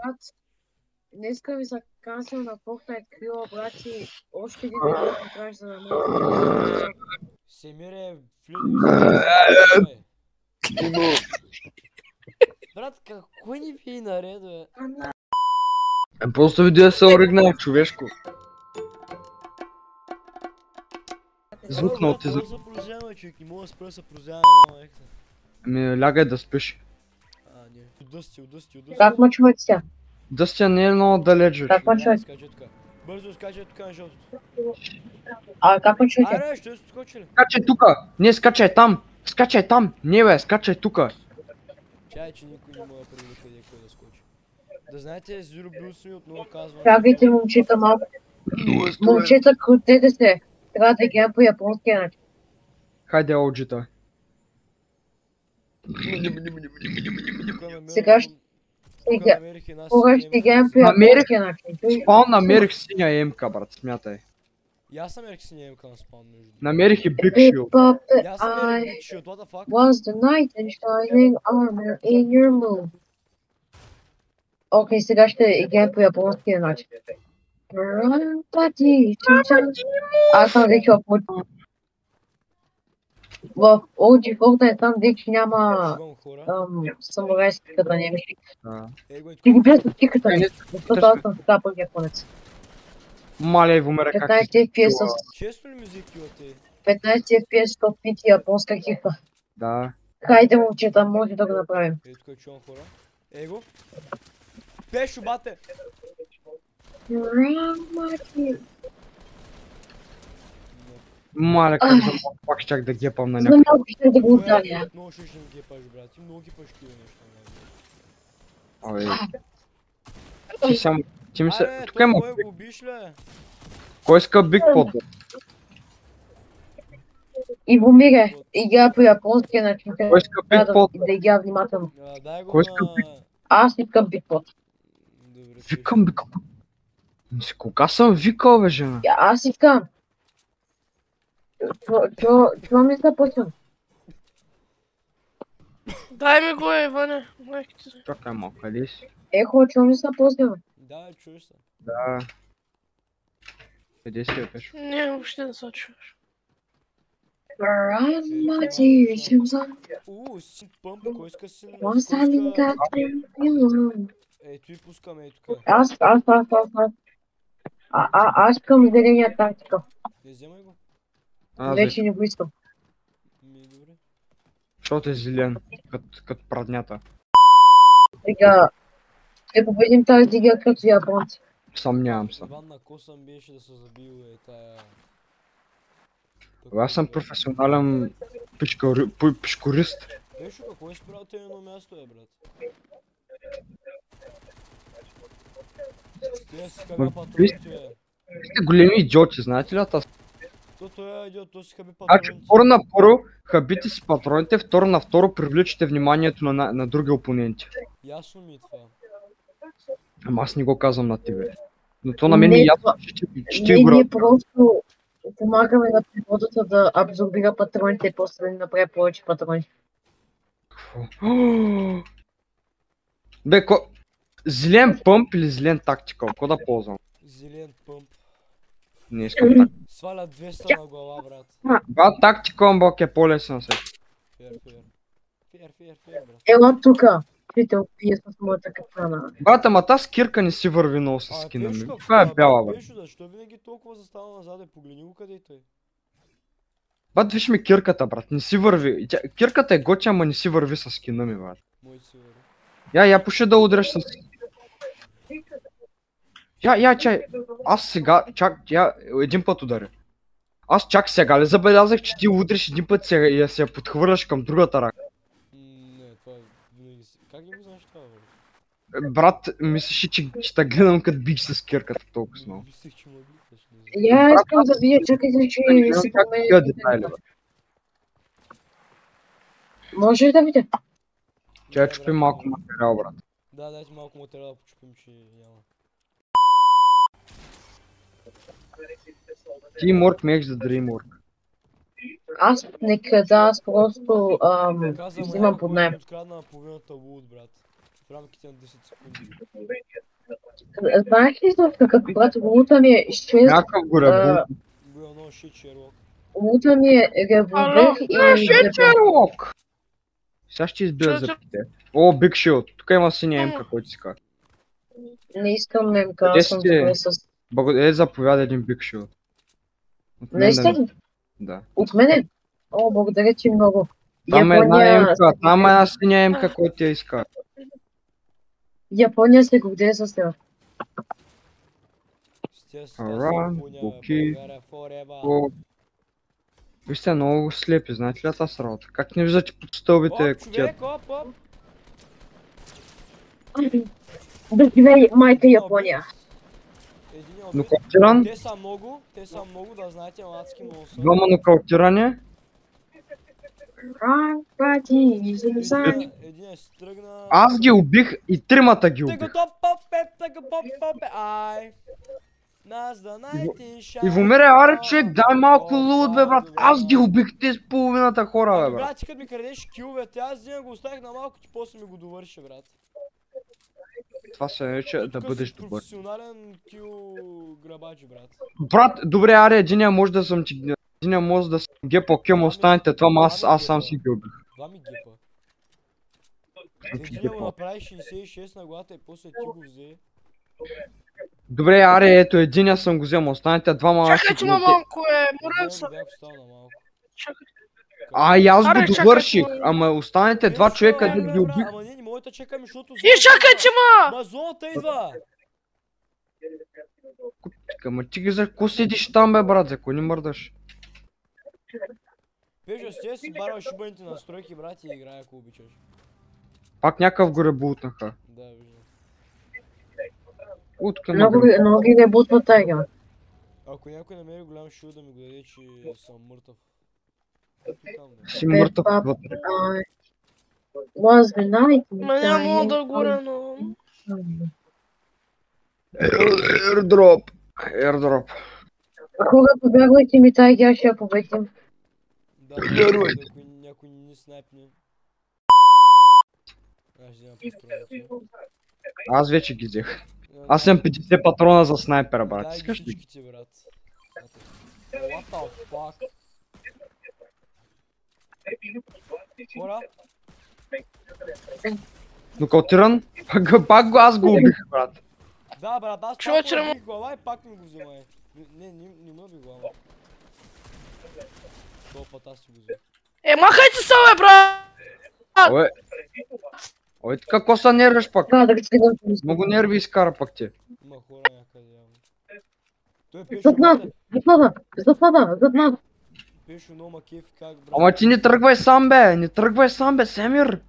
Брат, днеска ми са кансел на Fortnite крила, брати, още един ден ми трябваше за да мога да Семире, влизай. Брат, кой ни ви наред, бе? Просто видео се оригнал, човешко. Звукнал ти звук. Просто прозяваме, човек, не мога да спра да се прозяваме, мама ехта. Ами лягай да спиш. Не. Отдъсти. Как ма чувате сега? Дъстя не е много далеч. Как ма чувате? Скачай тука. Бързо скачай тука на жълтото. Как ма чувате? Аре, ще се скочили. Скачай тука! Не, скачай там! Скачай там! Не бе, скачай тука! Чай, че никой не мога да предвиди къде кой да скочи. Да знаете, Zero Blues ми отново казвам. Чакайте, момчета, малко. Момчета, крутете се. Трябва да играем по японския начин. Хайде, олджита. Сега ще Кога ще играем по японския начин. Спал намерих синя емка, брат, смятай. И аз намерих си емка на спаун между. Намерих и Big Shield. И аз намерих Big Shield, what the fuck? Was the night and shining armor in your moon. Окей, сега ще играем по японския начин. Аз съм рекал по... В OG Fortnite там вече няма самурайската немешки. Ти ги бия с киката, защото аз съм така пък японец. Малей, умера как 15 FPS с... Често ли мюзик имате? 15 FPS с топити японска кика. Да. Хайде, момчета, може да го направим. Ей, тук чувам хора. Ей го. Пешо, бате! Мале, как за пак щях да гепам на За някой. малко ще да го ударя. Много ще гепаш, брат. Ти много гепаш тия неща. Ой. Ти сам... Ти ми се... Аре, Тук има... кой го биш, ле? Кой иска Big Pot? Иво Мире, игра по японския начин. Кой иска Big Трябва Pot? да игра внимателно. Дай го Кой иска на... Аз искам битпот. Добре, Викам Big Pot. Кога съм викал, бе, жена? Аз искам. Това ми се почвам. Дай ми го, Иване. Майките. Чакай малко, къде си? Ехо, чува ми се почвам. Да, чуеш се. Да. Къде си, бе, пешо? Не, въобще не се чуваш. Син пъмп, кой иска син? Ей, той пускаме, ей тук. Аз искам зеления тактика. Не вземай го. Вече не го искам. Добре. Защото е зелен, като праднята. Сега, ще победим тази игра като японци. Съмнявам се. Иван на косъм беше да се забил, тая... Аз съм професионален пешкорист. Пешо, какво е спрял те едно място, брат? Те си хаби патроните, Сте големи идиоти, знаете ли това? той е идиот, той си хаби Значи, патроните. първо на първо хабите си патроните, второ на второ привличате вниманието на други опоненти. Ясно ми е това. Ама аз не го казвам на тебе. Но то на мен е ясно, че ти го Ние просто помагаме на природата да абсорбира патроните и после да ни направи повече патрони. Бе, зелен пъмп или зелен тактикал? Какво да ползвам? Зелен пъмп. Не искам так. Сваля 200 на глава, брат. Ба, тактикал бок е по-лесен се. Фер, брат. Ела тука. Ще те опия с моята капана. Брат, ама тази скирка не си върви много с скина ми. Това е бяла, бе. Пешо, защо винаги толкова застава назад? Погледни го къде е той. Бат, виж ми кирката, брат, не си върви. Кирката е готя, ама не си върви с скина ми, брат. Мой си върви. Я пуши да удреш с... Чай. Аз сега, един път ударя. Аз чак сега ли забелязах, че ти удриш един път и се я подхвърляш към другата ръка. Не, това винаги си... Как ги го знаеш това, бе? Брат, мислиш, че те гледам като бих с кирката толкова много. Мислих, че ме гледаш, не знам. Я искам да видя, чакайте, че си Тия детайли, бе. Може ли да видя? Чай чупи малко материал, брат. Да, дайте малко материал да почупим, че няма. Teamwork makes the dream work. Аз не крада, аз просто взимам под найем. Открадна половината лут, брат. в рамките на 10 секунди. Знаеш ли точно когато лута ми е 6, Някакъв горе, Го е много шит Шерлок. лута ми е револвер и Шерлок! Сега ще избия зъбките. О, Big Shield. Тук има синя емка, който си казва. не искам немка, аз съм добре с... Благодаря, заповяда един Big Shield. Наистина? Да. От мене? О, благодаря ти много. Там е една емка, там е една синя емка, който я иска. Япония се гордее с теб. Вие сте много слепи, знаете ли тази работа? Как не виждате под стълбите кутията? Оп. Да живее майка Япония. Нокаутиран? Те са много, да знаете, адски много са. Двама нокаутирани? Един е стръгна... Аз ги убих и тримата ги убих. Ивомире, аре човек, дай малко луд бе брат, аз ги убих те с половината хора бе брат. Брат, ти като ми крадеш киловете, аз взема го оставих на малко, ти после ми го довърши брат. Това се нарича да бъдеш добър. Професионален кил грабач брат. Брат, добре, аре, единия може да съм ти... Единия може да съм гепа, кем останете това, аз сам си ги убих. Това ми гепа. Единия му направи 66 на главата и после ти го взе. Добре, аре, ето единия съм го взел, останете двама аз си Чакай, че има малко морен са. И аз го довърших, ама останете два човека да ги убих. Ама не мога да чекаме, защото... И чакай, че ма! Ма зоната идва! Ама ти ги за какво седиш там бе брат, за кой не мърдаш? Пежо, с тебе си барваш шибаните настройки брат и играй ако обичаш. Пак някакъв горе бутнаха. Да, виждам. Много ги не бутват тайга. Ако някой намери голям шил да ми го даде, че съм мъртъв. Си мъртъв вътре. Ма няма да горе, но... Airdrop. Хора, побягвайте ми тайги, аз ще я победим. Да, някой ни снайпне. Аз взема патроните. Аз вече ги взех. Аз имам 50 патрона за снайпера, брат. Искаш ли? Дай ги всичките, брат. What the fuck? Хора? Нокаутиран? Пак го аз го убих, брат. Да, брат, аз Човече, пак му убих глава и пак ми го взема. Не му убих глава. Това път аз си го взема. Махайте се, бе, брат! Ой, какво се нервиш пак? Да ги стигам. Много нерви изкара пак ти. Има хора някъде явно. Зад нас. Пешо много ма кефи как брат. Ама ти не тръгвай сам бе, Семир.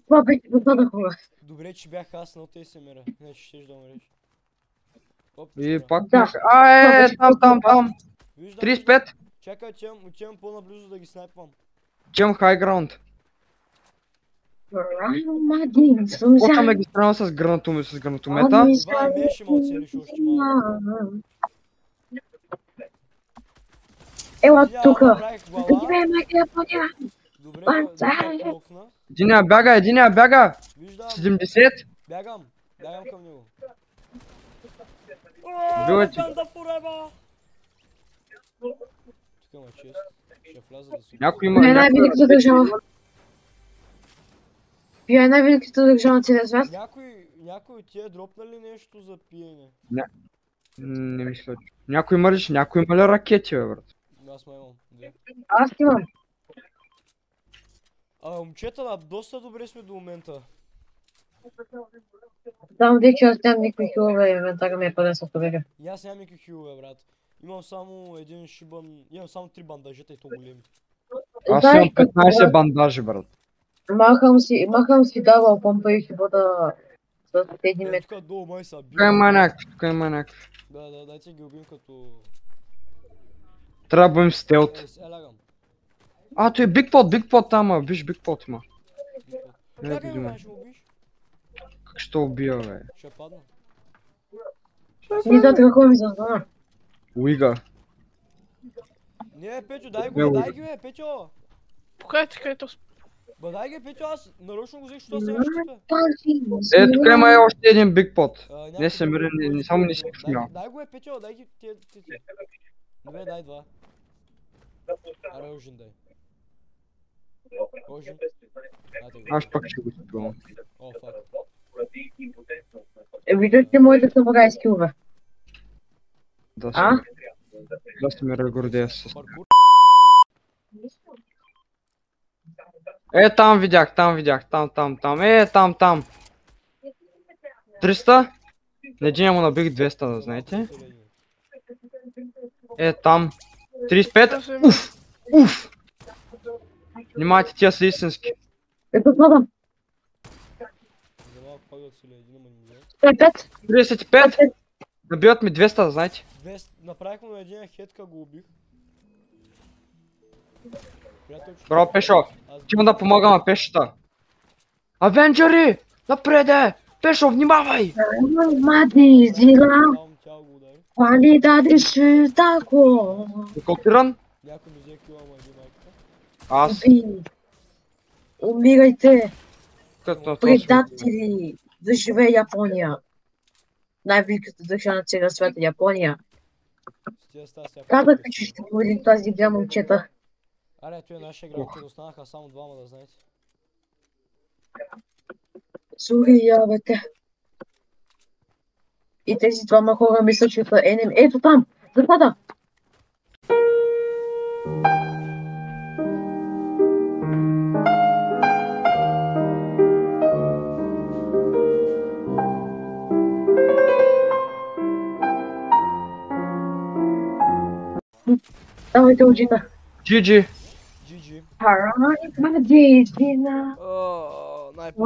Това беше зад хора. Добре, че бях аз на те Семира, иначе щеш да умреш. И пак Да. Там. 35. Чакай, отивам по-наблизо да ги снайпвам. Чем хай граунд. Почваме ги стрелям с гранатомета. Ивай, беше ма оцелиш още малко. Ела тука. Направих глава. Добре, блокна. Единия бяга. Виждам. 70. Бягам към него. Била ти. Тук има чест. Ще вляза да си... Някой има... Най-великата държава. Вие най-великата държава на целия свят. Някой от тия дропнали нещо за пиене? Не мисля. Някой има ли ракети, бе, брат? Аз ма имам. Аз имам. Момчета, доста добре сме до момента. Там вече аз нямам никакви хилове, инвентара ми е пълен с побега. И аз нямам никакви хилове, брат. Имам само един шибан... Имам само 3 бандажета и то големи. Аз имам 15 бандажи, брат. Махам си давал помпа и ще бъда с 1 метр. Тук долу май са бил. Тук има някакви. Да, дайте ги убим като... Трябва да бъдем стелт. Лягам. Той е Бигпот там, виж Бигпот има. Чакай ме, ще убиш. Как ще убия, бе? Ще падна. Не знам какво ми зазнава. Уига. Не, Петю, дай ги, бе, Петю! Покайте, където... Ба дай ги, Петю, аз нарочно го взех, що се щипа. Тук има и още един биг pot. Някой Не се друг, мири, друг, само друг, не си друг. посмял. Дай го, Петю, дай ги тия. Добре, дай два. Аре, Ожин дай. Ожин. Аз пак ще го спивам. О, фак. Виждате моите самурайски лове. Да се ме регордея с... Паркур. Там видях, там. Там. 300? На един му набих 200, да знаете. Там. 35. Уф! Внимайте, тия са истински. Ето това. За малко падат си ли един, ама не ме. 35. Набиват ми 200, да знаете. Направихме на един хетка, го убих. Приятелче. Браво, Пешо. Чим да помагам на Пешата. Авенджери! Напреде! Пешо, внимавай! Мади, зила. Давам тяло го удари. Qualidade шитако. Копиран? Някой ми взе кила, ама един майката. Аз. Умирайте. Като Предатели. Да живее Япония. Най-великата държава на целия свят е Япония. С тия ста сега. Казахте, че ще победим тази игра, момчета. Аре, той е нашия играч, че останаха само двама, да знаете. Сори, бете. И тези двама хора мисля, че са енем. Ето там! Запада! Давайте очите. GG. GG. Харай, мадизина. Най-после.